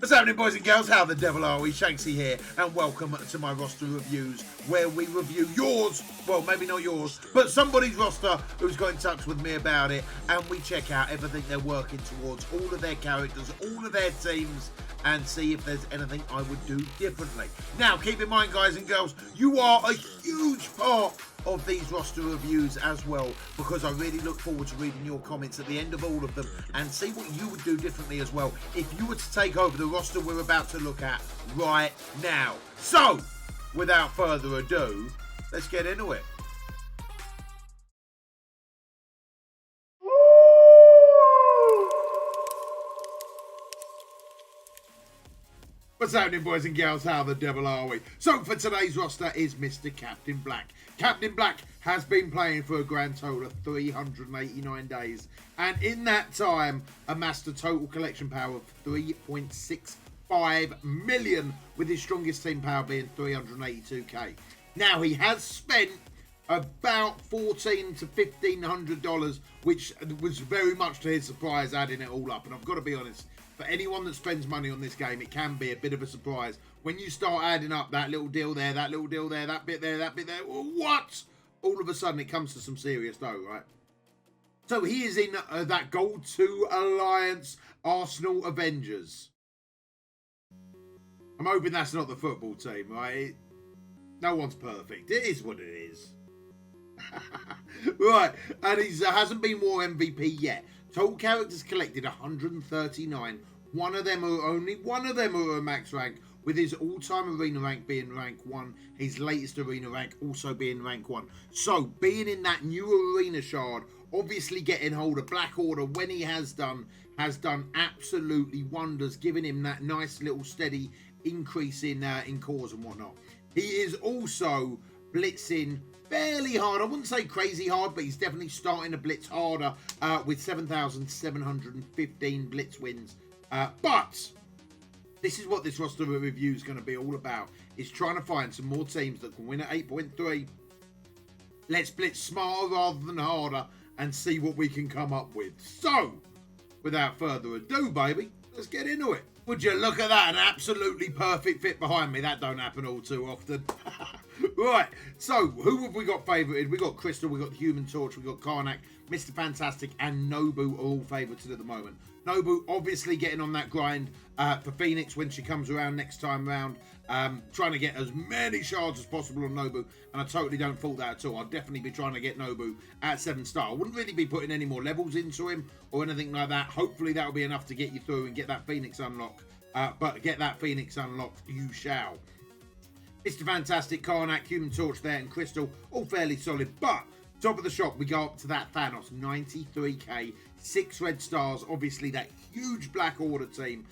What's happening, boys and girls? How the devil are we? Shanksy here, and welcome to my roster reviews, where we review yours, well, maybe not yours, but somebody's roster who's got in touch with me about it, and we check out everything they're working towards, all of their characters, all of their teams, and see if there's anything I would do differently. Now, keep in mind, guys and girls, you are a huge part of these roster reviews as well, because I really look forward to reading your comments at the end of all of them and see what you would do differently as well if you were to take over the roster we're about to look at right now. So, without further ado, let's get into it. What's happening, boys and girls? How the devil are we? So for today's roster is Mr. Captain Black. Captain Black has been playing for a grand total of 389 days, and in that time amassed a total collection power of 3.65 million, with his strongest team power being 382k. Now he has spent about $1,400 to $1,500, which was very much to his surprise, adding it all up. And I've got to be honest, for anyone that spends money on this game, it can be a bit of a surprise when you start adding up that little deal there, that little deal there, that bit there, that bit there. What? All of a sudden, it comes to some serious dough, right? So he is in that Gold 2 Alliance Arsenal Avengers. I'm hoping that's not the football team, right? No one's perfect. It is what it is. Right, and he hasn't been War MVP yet. Total characters collected 139. Only one of them are a max rank, with his all-time arena rank being rank 1, his latest arena rank also being rank 1. So, being in that new arena shard, obviously getting hold of Black Order when he has done absolutely wonders, giving him that nice little steady increase in cores and whatnot. He is also blitzing fairly hard. I wouldn't say crazy hard, but he's definitely starting to blitz harder with 7,715 blitz wins. But this is what this roster review is going to be all about, is trying to find some more teams that can win at 8.3. Let's blitz smarter rather than harder and see what we can come up with. So, without further ado, baby, let's get into it. Would you look at that? An absolutely perfect fit behind me. That don't happen all too often. Right, so who have we got favorited? We got Crystal, we got the Human Torch, we got Karnak, Mr. Fantastic, and Nobu are all favorited at the moment. Nobu obviously getting on that grind for Phoenix when she comes around next time round, trying to get as many shards as possible on Nobu, and I totally don't fault that at all. I'll definitely be trying to get Nobu at 7-star. I wouldn't really be putting any more levels into him or anything like that. Hopefully that'll be enough to get you through and get that Phoenix unlock, but get that Phoenix unlocked you shall. Mr. Fantastic, Karnak, Human Torch there, and Crystal, all fairly solid. But top of the shop, we go up to that Thanos, 93k, 6 red stars. Obviously, that huge Black Order team,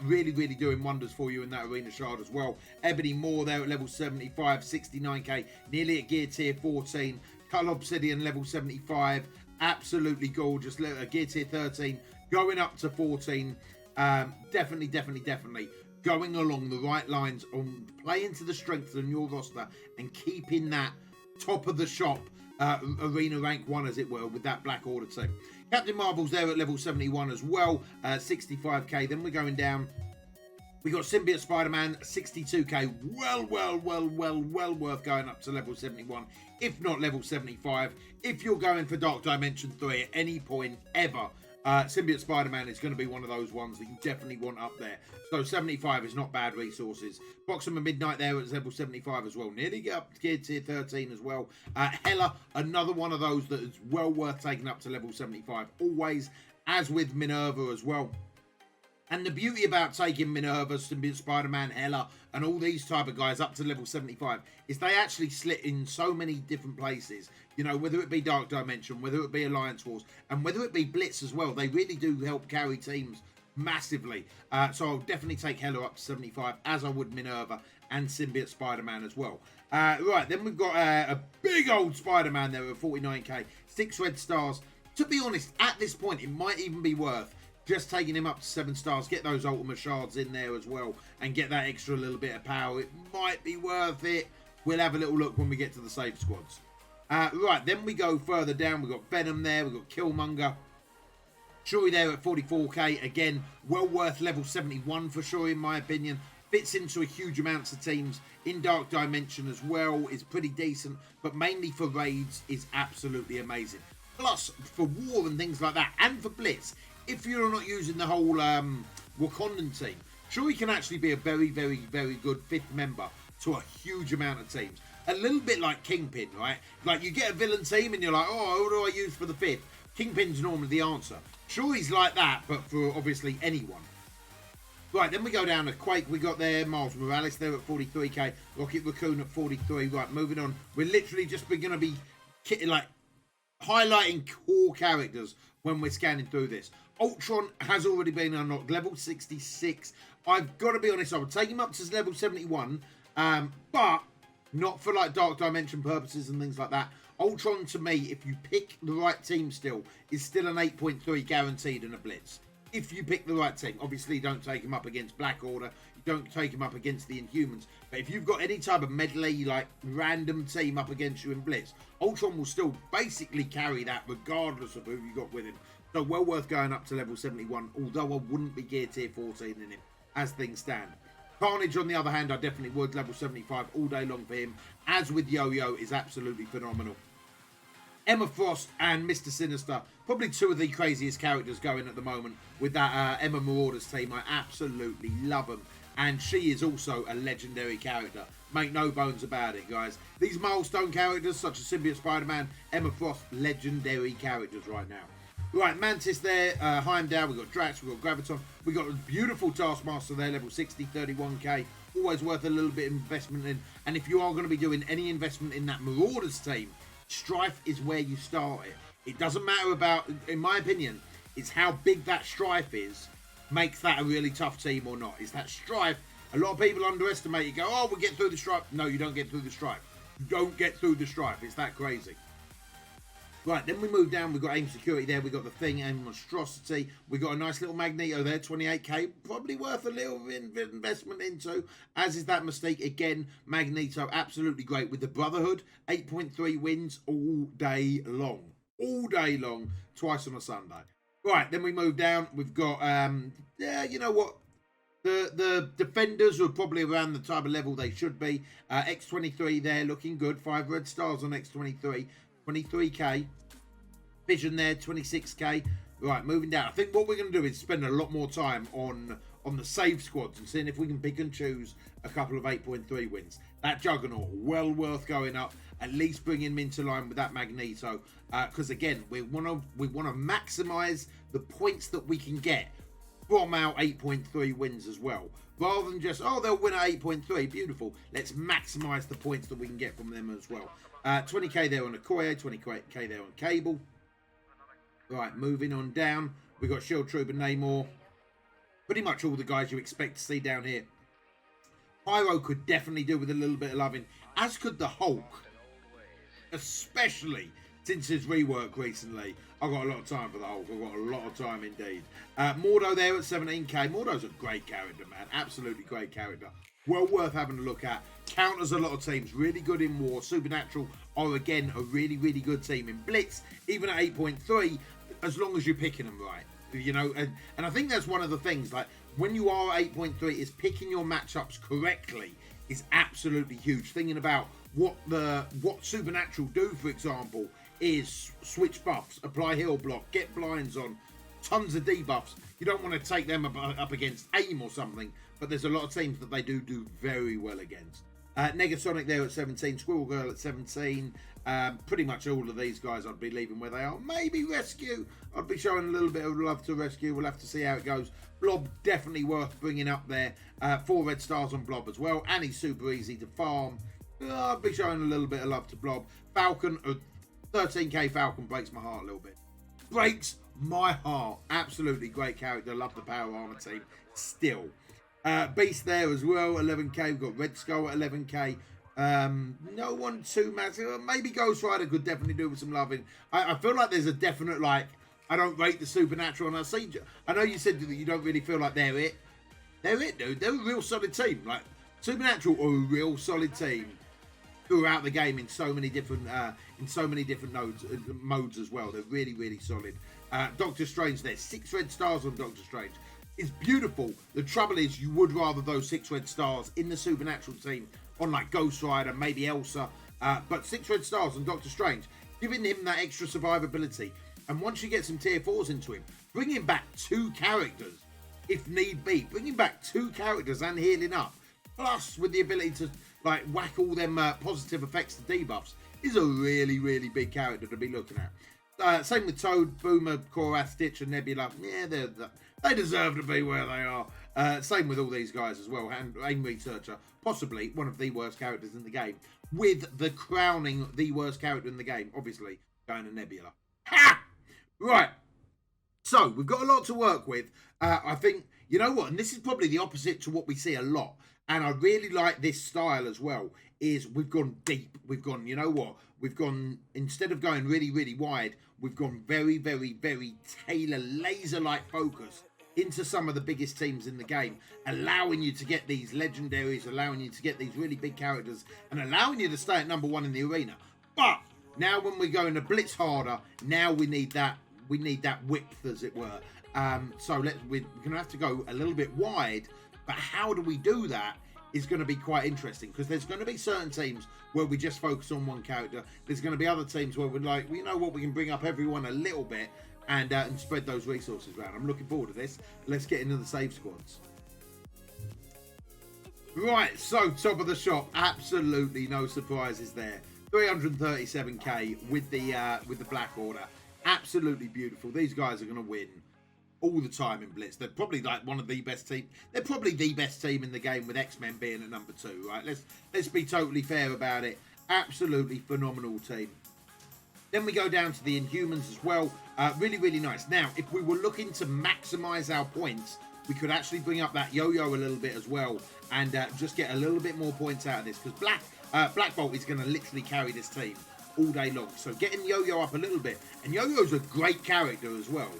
really doing wonders for you in that arena shard as well. Ebony Moore there at level 75, 69k, nearly at gear tier 14. Cull Obsidian level 75, absolutely gorgeous. Gear tier 13, going up to 14. Definitely going along the right lines on playing to the strengths on your roster and keeping that top of the shop arena rank 1, as it were, with that Black Order team. Captain Marvel's there at level 71 as well, 65k. Then we're going down. We got Symbiote Spider-Man, 62k. Well worth going up to level 71, if not level 75. If you're going for Dark Dimension 3 at any point ever, Symbiote Spider-Man is going to be one of those ones that you definitely want up there. So 75 is not bad resources. Proxima Midnight there at level 75 as well. Nearly get up to gear tier 13 as well. Hela, another one of those that is well worth taking up to level 75. Always, as with Minerva as well. And the beauty about taking Minerva, Symbiote Spider-Man, Hela, and all these type of guys up to level 75 is they actually slit in so many different places. You know, whether it be Dark Dimension, whether it be Alliance Wars, and whether it be Blitz as well. They really do help carry teams massively. So I'll definitely take Hela up to 75, as I would Minerva and Symbiote Spider-Man as well. Right, then we've got a big old Spider-Man there at 49k, 6 red stars. To be honest, at this point, it might even be worth just taking him up to 7 stars, get those ultimate shards in there as well, and get that extra little bit of power. It might be worth it. We'll have a little look when we get to the save squads. Right, then we go further down. We've got Venom there. We've got Killmonger. Shuri there at 44k, again, well worth level 71 for Shuri in my opinion. Fits into a huge amounts of teams. In Dark Dimension as well is pretty decent, but mainly for raids is absolutely amazing. Plus, for war and things like that, and for Blitz, if you're not using the whole Wakandan team, Shuri can actually be a very, very, very good 5th member to a huge amount of teams. A little bit like Kingpin, right? Like, you get a villain team and you're like, oh, what do I use for the 5th? Kingpin's normally the answer. Shuri's like that, but for obviously anyone. Right, then we go down to Quake. We got there Miles Morales there at 43k. Rocket Raccoon at 43. Right, moving on. We're literally just going to be like highlighting core characters when we're scanning through this. Ultron has already been unlocked, level 66. I've got to be honest, I would take him up to level 71, but not for like Dark Dimension purposes and things like that. Ultron, to me, if you pick the right team still, is still an 8.3 guaranteed in a Blitz. If you pick the right team. Obviously, don't take him up against Black Order. You don't take him up against the Inhumans. But if you've got any type of medley, like random team up against you in Blitz, Ultron will still basically carry that regardless of who you got with him. So well worth going up to level 71, although I wouldn't be gear tier 14 in him as things stand. Carnage, on the other hand, I definitely would. Level 75 all day long for him. As with Yo-Yo, is absolutely phenomenal. Emma Frost and Mr. Sinister, probably two of the craziest characters going at the moment with that Emma Marauders team. I absolutely love them. And she is also a legendary character. Make no bones about it, guys. These milestone characters, such as Symbiote Spider-Man, Emma Frost, legendary characters right now. Right, Mantis there, Heimdall, we've got Drax, we've got Graviton, we've got a beautiful Taskmaster there, level 60, 31k. Always worth a little bit of investment in. And if you are going to be doing any investment in that Marauders team, Strife is where you start it. It doesn't matter about, in my opinion, it's how big that Strife is makes that a really tough team or not. It's that Strife, a lot of people underestimate it, go, oh, we'll get through the Strife. No, you don't get through the Strife. You don't get through the Strife. It's that crazy. Right, then we move down. We've got AIM Security there. We've got the Thing, AIM Monstrosity. We've got a nice little Magneto there, 28k. Probably worth a little investment into, as is that Mystique. Again, Magneto, absolutely great. With the Brotherhood, 8.3 wins all day long. All day long, twice on a Sunday. Right, then we move down. We've got, yeah, you know what? The Defenders are probably around the type of level they should be. X23 there, looking good. 5 red stars on X23. 23k. Vision there, 26k. Right, moving down. I think what we're going to do is spend a lot more time on the save squads and seeing if we can pick and choose a couple of 8.3 wins. That Juggernaut, well worth going up. At least bring him into line with that Magneto. Because again, we want to maximise the points that we can get from our 8.3 wins as well. Rather than just, oh, they'll win at 8.3. Beautiful. Let's maximise the points that we can get from them as well. 20k there on Okoye, 20k there on Cable. Right, moving on down. We've got Shield Trooper, Namor. Pretty much all the guys you expect to see down here. Pyro could definitely do with a little bit of loving, as could the Hulk. Especially since his rework recently. I've got a lot of time for the Hulk. I've got a lot of time indeed. Mordo there at 17k. Mordo's a great character, man. Absolutely great character. Well worth having a look at. Counters a lot of teams. Really good in war. Supernatural are, again, a really, really good team in Blitz. Even at 8.3, as long as you're picking them right. You know, and I think that's one of the things. Like, when you are at 8.3, is picking your matchups correctly is absolutely huge. Thinking about what Supernatural do, for example, is switch buffs, apply heal block, get blinds on, tons of debuffs. You don't want to take them up against AIM or something, but there's a lot of teams that they do very well against. Negasonic there at 17, Squirrel Girl at 17. Pretty much all of these guys I'd be leaving where they are. Maybe Rescue. I'd be showing a little bit of love to Rescue. We'll have to see how it goes. Blob, definitely worth bringing up there. 4 red stars on Blob as well. And he's super easy to farm. I'd be showing a little bit of love to Blob. Falcon, 13k Falcon breaks my heart a little bit. Breaks my heart. Absolutely great character. Love the Power Armor team still. Beast there as well, 11k. We've got Red Skull at 11k. No one too massive. Maybe Ghost Rider could definitely do with some loving. I feel like there's a definite, like, I don't rate the Supernatural, and I know you said that you don't really feel like they're it. They're it, dude. They're a real solid team. Like, Supernatural are a real solid team. throughout the game in so many different modes as well. They're really, really solid. Doctor Strange, there's 6 red stars on Doctor Strange. It's beautiful. The trouble is, you would rather those 6 red stars in the Supernatural team on like Ghost Rider, maybe Elsa, but 6 red stars on Doctor Strange, giving him that extra survivability. And once you get some tier 4s into him, bringing back 2 characters if need be, bringing back 2 characters and healing up, plus with the ability to like whack all them positive effects to debuffs, is a really, really big character to be looking at. Same with Toad, Boomer, Korath, Stitch, and Nebula. Yeah, they deserve to be where they are. Same with all these guys as well. And Aim Researcher, possibly one of the worst characters in the game, with the crowning the worst character in the game, obviously going to Nebula. Ha! Right. So we've got a lot to work with. I think, you know what, and this is probably the opposite to what we see a lot. And I really like this style as well, is we've gone deep. We've gone, you know what, we've gone, instead of going really, really wide, we've gone very, very, very laser-like focus into some of the biggest teams in the game, allowing you to get these legendaries, allowing you to get these really big characters, and allowing you to stay at number 1 in the arena. But now when we're going to blitz harder, now we need that width, as it were. So we're going to have to go a little bit wide. But how do we do that is going to be quite interesting, because there's going to be certain teams where we just focus on one character. There's going to be other teams where we're like, well, you know what, we can bring up everyone a little bit and spread those resources around. I'm looking forward to this. Let's get into the save squads. Right, so top of the shop, absolutely no surprises there. 337k with the Black Order. Absolutely beautiful. These guys are going to win all the time in Blitz. They're probably like one of the best team. They're probably the best team in the game, with X-Men being at number 2, right? Let's be totally fair about it. Absolutely phenomenal team. Then we go down to the Inhumans as well. Really, really nice. Now, if we were looking to maximize our points, we could actually bring up that Yo-Yo a little bit as well, and just get a little bit more points out of this, because Black Bolt is going to literally carry this team all day long. So getting Yo-Yo up a little bit, and Yo-Yo's a great character as well,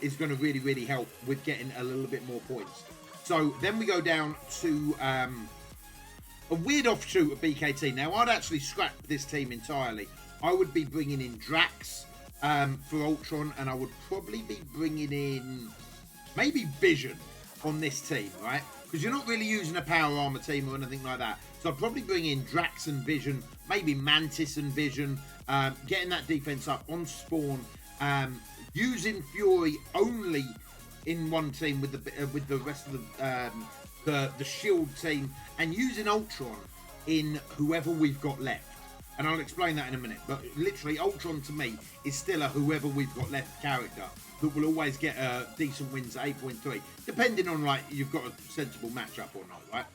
is going to really, really help with getting a little bit more points. So then we go down to a weird offshoot of BKT. Now, I'd actually scrap this team entirely. I would be bringing in Drax for Ultron, and I would probably be bringing in maybe Vision on this team, right? Because you're not really using a power armor team or anything like that. So I'd probably bring in Drax and Vision, maybe Mantis and Vision, getting that defense up on spawn, using Fury only in one team with the rest of the Shield team, and using Ultron in whoever we've got left. And I'll explain that in a minute. But literally, Ultron to me is still a whoever we've got left character that will always get decent wins at 8.3, depending on like you've got a sensible matchup or not, right?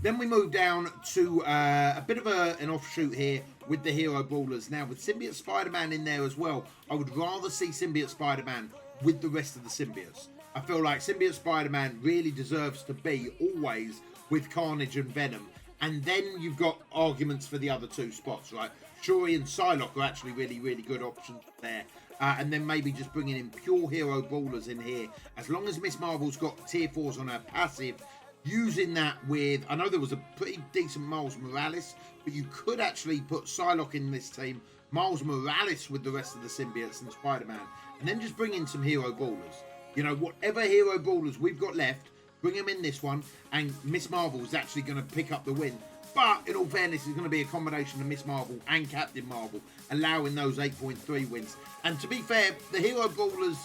Then we move down to a bit of an offshoot here with the Hero Brawlers. Now, with Symbiote Spider-Man in there as well, I would rather see Symbiote Spider-Man with the rest of the symbiotes. I feel like Symbiote Spider-Man really deserves to be always with Carnage and Venom. And then you've got arguments for the other 2 spots, right? Shuri and Psylocke are actually really, really good options there. And then maybe just bringing in pure Hero Brawlers in here. As long as Miss Marvel's got tier 4s on her passive, using that with, I know there was a pretty decent Miles Morales, but you could actually put Psylocke in this team, Miles Morales with the rest of the symbiotes and Spider-Man, and then just bring in some Hero Brawlers. You know, whatever Hero Brawlers we've got left, bring them in this one, and Miss Marvel is actually going to pick up the win. But in all fairness, it's going to be a combination of Miss Marvel and Captain Marvel, allowing those 8.3 wins. And to be fair, the Hero Brawlers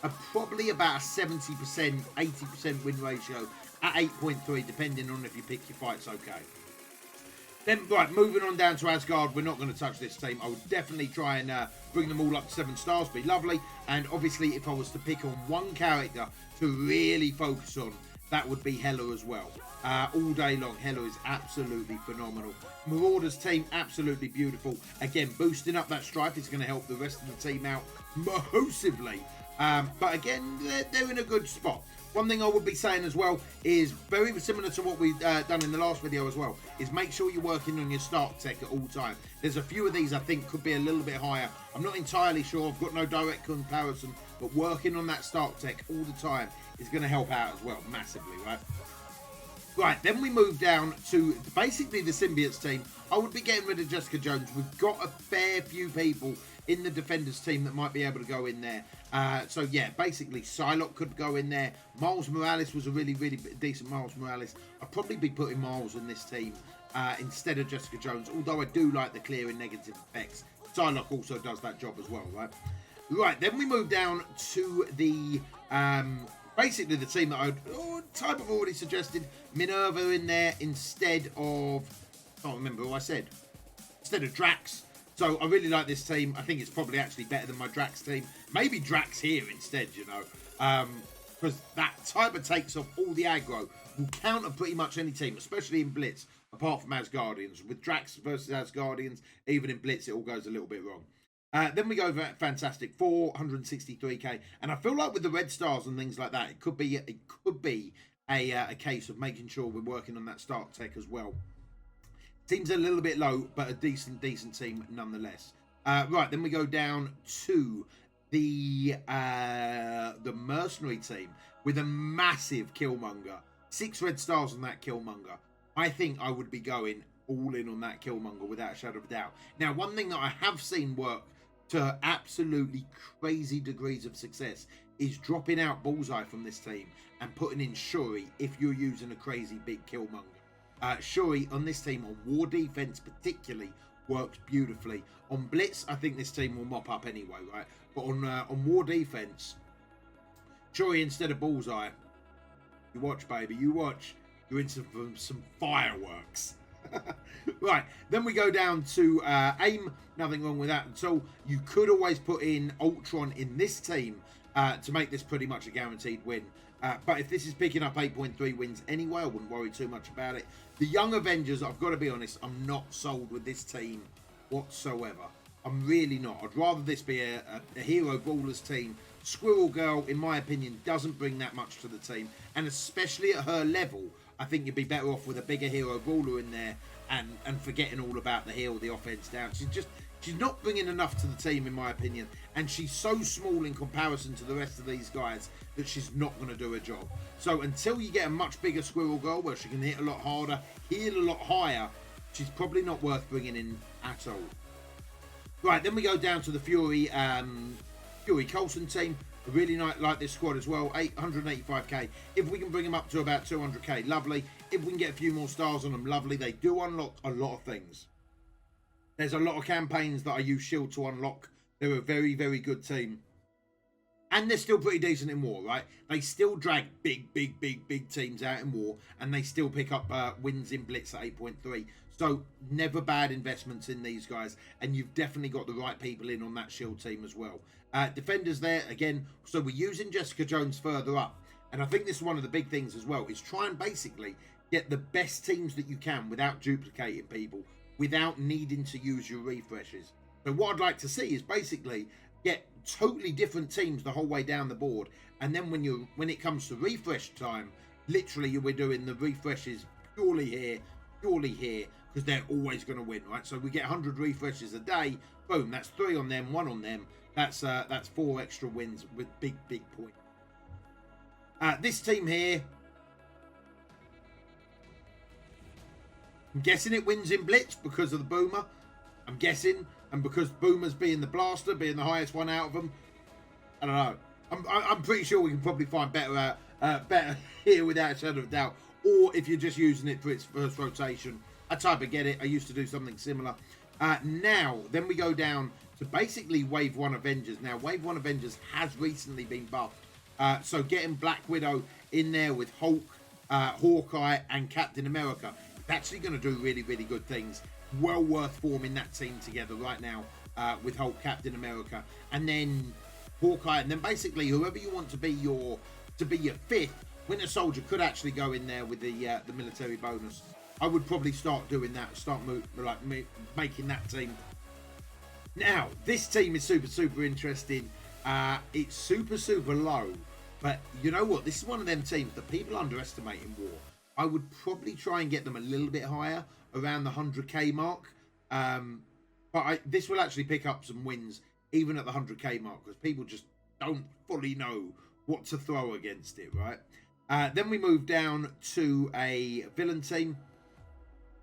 are probably about a 70%, 80% win ratio at 8.3, depending on if you pick your fights okay. Then, right, moving on down to Asgard, we're not going to touch this team. I would definitely try and bring them all up to 7 stars, be lovely. And obviously, if I was to pick on one character to really focus on, that would be Hela as well. All day long, Hela is absolutely phenomenal. Marauders team, absolutely beautiful. Again, boosting up that strife is going to help the rest of the team out massively. But again, they're in a good spot. One thing I would be saying as well is very similar to what we've done in the last video as well, is make sure you're working on your start tech at all time. There's a few of these I think could be a little bit higher. I'm not entirely sure. I've got no direct comparison, but working on that start tech all the time is going to help out as well, massively, right? Right, then we move down to basically the Symbiotes team. I would be getting rid of Jessica Jones. We've got a fair few people in the Defenders team that might be able to go in there. So yeah, basically Psylocke could go in there. Miles Morales was a really, really decent Miles Morales. I'd probably be putting Miles in this team instead of Jessica Jones, although I do like the clearing negative effects. Psylocke also does that job as well, right? Right, then we move down to the basically the team that I type of already suggested. Minerva in there instead of, I can't remember who I said, instead of Drax. So I really like this team. I think it's probably actually better than my Drax team. Maybe Drax here instead, you know, because that type of takes off all the aggro. Will counter pretty much any team, especially in Blitz, apart from Asgardians. With Drax versus Asgardians, even in Blitz, it all goes a little bit wrong. Then we go over Fantastic Four, 163k, and I feel like with the red stars and things like that, it could be a case of making sure we're working on that Stark tech as well. Team's a little bit low, but a decent team nonetheless. Right, then we go down to the mercenary team with a massive Killmonger. 6 red stars on that Killmonger. I think I would be going all in on that Killmonger without a shadow of a doubt. Now, one thing that I have seen work to absolutely crazy degrees of success is dropping out Bullseye from this team and putting in Shuri if you're using a crazy big Killmonger. Shuri on this team on war defense particularly works beautifully. On Blitz, I think this team will mop up anyway, right? But on war defense, Shuri instead of Bullseye, you watch, baby, you watch. You're into some fireworks. Right, then we go down to aim. Nothing wrong with that at all. You could always put in Ultron in this team to make this pretty much a guaranteed win. But if this is picking up 8.3 wins anyway, I wouldn't worry too much about it. The Young Avengers, I've got to be honest, I'm not sold with this team whatsoever. I'm really not. I'd rather this be a hero brawlers team. Squirrel Girl, in my opinion, doesn't bring that much to the team. And especially at her level, I think you'd be better off with a bigger hero brawler in there and forgetting all about the heal, the offense down. She's not bringing enough to the team, in my opinion. And she's so small in comparison to the rest of these guys that she's not going to do her job. So until you get a much bigger Squirrel Girl where she can hit a lot harder, heal a lot higher, she's probably not worth bringing in at all. Right, then we go down to the Fury Coulson team. I really like this squad as well. 885k. If we can bring them up to about 200k, lovely. If we can get a few more stars on them, lovely. They do unlock a lot of things. There's a lot of campaigns that I use Shield to unlock. They're a very, very good team. And they're still pretty decent in war, right? They still drag big teams out in war. And they still pick up wins in Blitz at 8.3. So never bad investments in these guys. And you've definitely got the right people in on that Shield team as well. Defenders there, again. So we're using Jessica Jones further up. And I think this is one of the big things as well. Is try and basically get the best teams that you can without duplicating people. Without needing to use your refreshes. So what I'd like to see is basically get totally different teams the whole way down the board, and then when it comes to refresh time, literally we're doing the refreshes purely here, because they're always going to win, right? So we get 100 refreshes a day, boom, that's 3 on them, 1 on them, that's 4 extra wins with big points. This team here, I'm guessing it wins in Blitz because of the Boomer. I'm guessing. And because Boomer's being the blaster, being the highest one out of them. I don't know. I'm pretty sure we can probably find better here without a shadow of doubt. Or if you're just using it for its first rotation. I type of get it. I used to do something similar. Now, then we go down to basically Wave 1 Avengers. Now, Wave 1 Avengers has recently been buffed. So getting Black Widow in there with Hulk, Hawkeye, and Captain America. Actually going to do really good things. Well worth forming that team together right now with Hulk, Captain America, and then Hawkeye, and then basically whoever you want to be your fifth. Winter Soldier could actually go in there with the military bonus. I would probably start doing that. Making that team. Now this team is super interesting. It's super low, but you know what? This is one of them teams that people underestimate in war. I would probably try and get them a little bit higher, around the 100k mark. But this will actually pick up some wins, even at the 100k mark, because people just don't fully know what to throw against it, right? Then we move down to a villain team.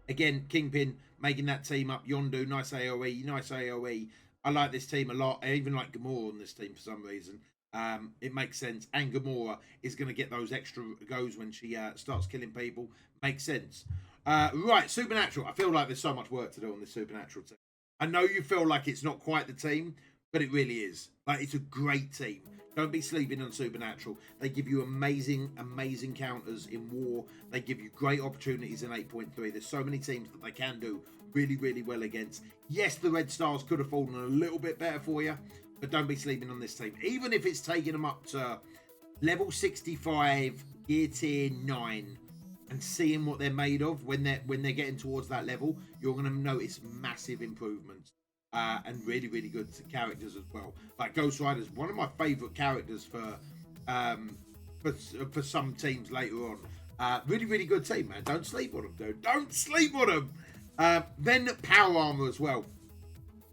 Again, Kingpin making that team up. Yondu, nice AoE, nice AoE. I like this team a lot. I even like Gamora on this team for some reason. It makes sense. And Gamora is going to get those extra goes when she starts killing people. Makes sense. Right, Supernatural. I feel like there's so much work to do on this Supernatural team. I know you feel like it's not quite the team, but it really is. Like, it's a great team. Don't be sleeping on Supernatural. They give you amazing, amazing counters in war. They give you great opportunities in 8.3. There's so many teams that they can do really, really well against. Yes, the Red Stars could have fallen a little bit better for you, but don't be sleeping on this team. Even if it's taking them up to level 65, gear tier 9, and seeing what they're made of when they're getting towards that level, you're going to notice massive improvements. And really, really good characters as well. Like Ghost Rider's one of my favourite characters for some teams later on. Really, really good team, man. Don't sleep on them, dude. Don't sleep on them. Then Power Armor as well.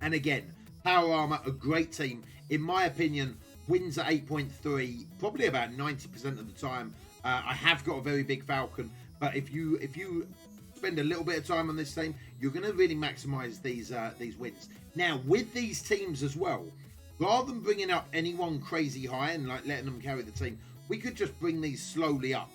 And again, Power Armor, a great team. In my opinion, wins at 8.3 probably about 90% of the time. I have got a very big Falcon, but if you spend a little bit of time on this team, you're going to really maximize these wins. Now, with these teams as well, rather than bringing up anyone crazy high and like letting them carry the team, we could just bring these slowly up.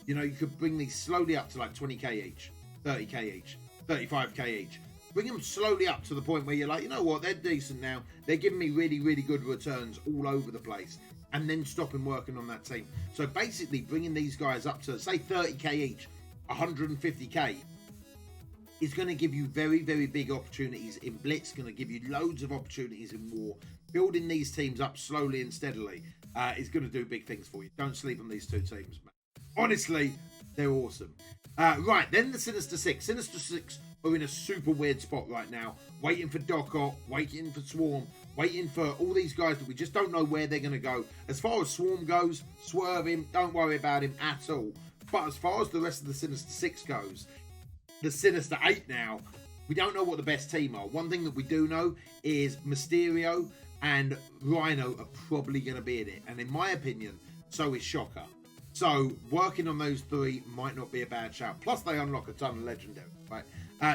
You know, you could bring these slowly up to like 20k each, 30k each, 35k each. Bring them slowly up to the point where you're like, you know what, they're decent now. They're giving me really, really good returns all over the place. And then stopping working on that team. So basically bringing these guys up to, say, 30k each, 150k, is going to give you very, very big opportunities in Blitz, going to give you loads of opportunities in War. Building these teams up slowly and steadily is going to do big things for you. Don't sleep on these two teams, man. Honestly, they're awesome. Right, then the Sinister Six. Sinister Six are in a super weird spot right now. Waiting for Doc Ock, waiting for Swarm, waiting for all these guys that we just don't know where they're going to go. As far as Swarm goes, swerve him. Don't worry about him at all. But as far as the rest of the Sinister Six goes, the Sinister Eight now, we don't know what the best team are. One thing that we do know is Mysterio and Rhino are probably going to be in it. And in my opinion, so is Shocker. So working on those three might not be a bad shout. Plus they unlock a ton of legendary, right?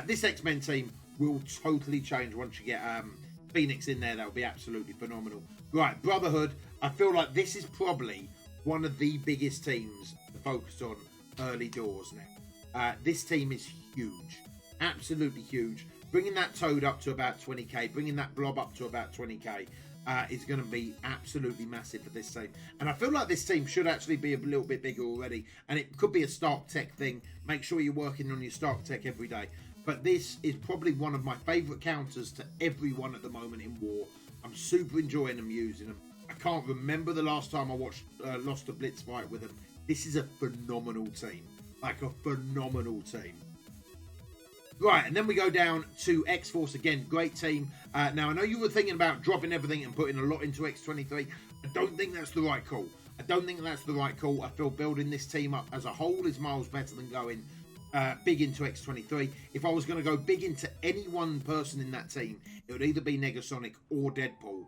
This X-Men team will totally change once you get Phoenix in there. That will be absolutely phenomenal. Right, Brotherhood. I feel like this is probably one of the biggest teams to focus on early doors now. This team is huge, absolutely huge. Bringing that Toad up to about 20k, bringing that Blob up to about 20k is going to be absolutely massive for this team. And I feel like this team should actually be a little bit bigger already, and it could be a Stark Tech thing. Make sure you're working on your Stark Tech every day. But this is probably one of my favourite counters to everyone at the moment in War. I'm super enjoying them using them. I can't remember the last time I watched lost a Blitz fight with them. This is a phenomenal team. Like a phenomenal team. Right, and then we go down to X-Force again. Great team. Now, I know you were thinking about dropping everything and putting a lot into X-23. I don't think that's the right call. I feel building this team up as a whole is miles better than going big into X-23. If I was going to go big into any one person in that team, it would either be Negasonic or Deadpool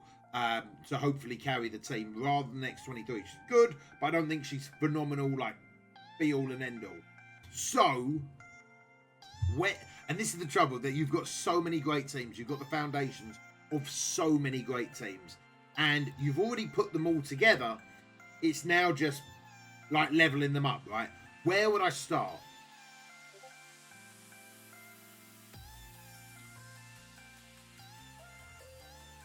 to hopefully carry the team rather than X-23. She's good, but I don't think she's phenomenal, like be all and end all. So, and this is the trouble, that you've got so many great teams. You've got the foundations of so many great teams, and you've already put them all together. It's now just like leveling them up, right? Where would I start?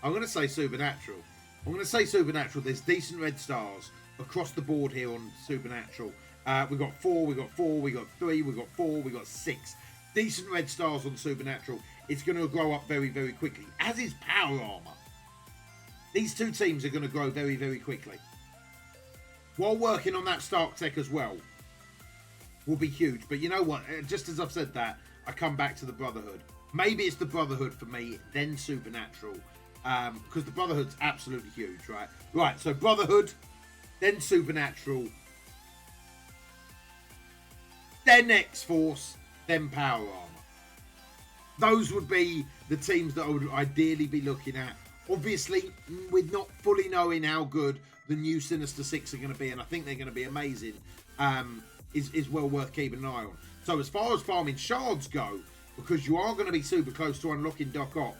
I'm going to say Supernatural. There's decent red stars across the board here on Supernatural. We got 4, we got 4, we got 3, we got 4, we got 6. Decent red stars on Supernatural. It's going to grow up very, very quickly, as is Power Armor. These two teams are going to grow very, very quickly. While working on that Stark Tech as well will be huge. But you know what? Just as I've said that, I come back to the Brotherhood. Maybe it's the Brotherhood for me, then Supernatural. Because the Brotherhood's absolutely huge, right? Right, so Brotherhood, then Supernatural, then X-Force, then Power Armor. Those would be the teams that I would ideally be looking at. Obviously, with not fully knowing how good the new Sinister Six are going to be, and I think they're going to be amazing. is well worth keeping an eye on. So as far as farming shards go, because you are going to be super close to unlocking Doc Ock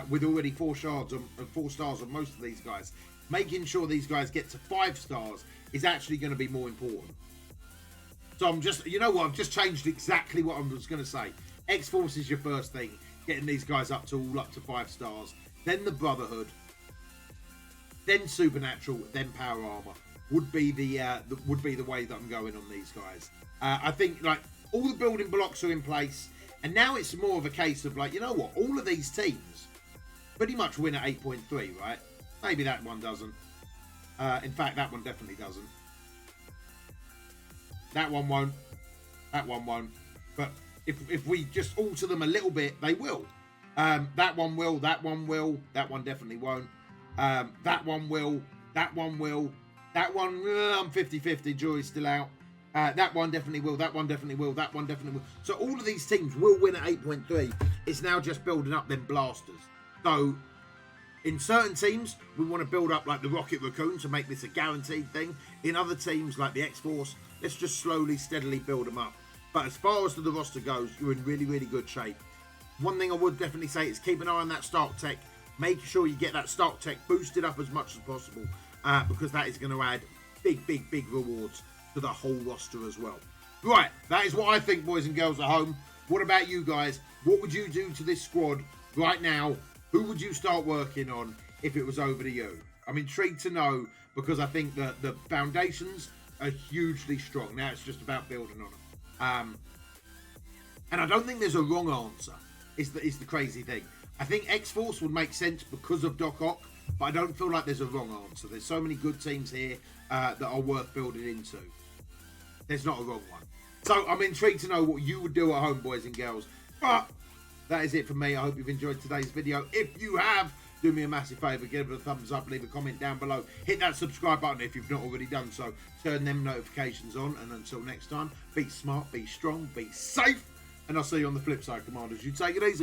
with already 4 shards and 4 stars on most of these guys, making sure these guys get to 5 stars is actually going to be more important. So I'm just, you know what, I've just changed exactly what I was going to say. X-Force is your first thing, getting these guys all up to 5 stars. Then the Brotherhood, then Supernatural, then Power Armor would be the way that I'm going on these guys. I think like all the building blocks are in place, and now it's more of a case of like, you know what, all of these teams pretty much win at 8.3, right? Maybe that one doesn't. In fact, that one definitely doesn't. That one won't. That one won't. But if we just alter them a little bit, they will. That one will. That one will. That one definitely won't. That one will. That one will. That one, I'm 50-50. Jury's still out. That one definitely will. That one definitely will. That one definitely will. So all of these teams will win at 8.3. It's now just building up them blasters. So in certain teams, we want to build up like the Rocket Raccoon to make this a guaranteed thing. In other teams, like the X-Force, let's just slowly, steadily build them up. But as far as the roster goes, you're in really, really good shape. One thing I would definitely say is keep an eye on that Stark Tech. Make sure you get that Stark Tech boosted up as much as possible, because that is going to add big, big, big rewards to the whole roster as well. Right, that is what I think, boys and girls at home. What about you guys? What would you do to this squad right now? Who would you start working on if it was over to you? I'm intrigued to know, because I think that the foundations are hugely strong. Now it's just about building on them. And I don't think there's a wrong answer, is the crazy thing. I think X-Force would make sense because of Doc Ock, but I don't feel like there's a wrong answer. There's so many good teams here that are worth building into. There's not a wrong one. So I'm intrigued to know what you would do at home, boys and girls. But that is it from me. I hope you've enjoyed today's video. If you have, do me a massive favour, give it a thumbs up, leave a comment down below, hit that subscribe button if you've not already done so, turn them notifications on, and until next time, be smart, be strong, be safe, and I'll see you on the flip side, Commanders. You take it easy.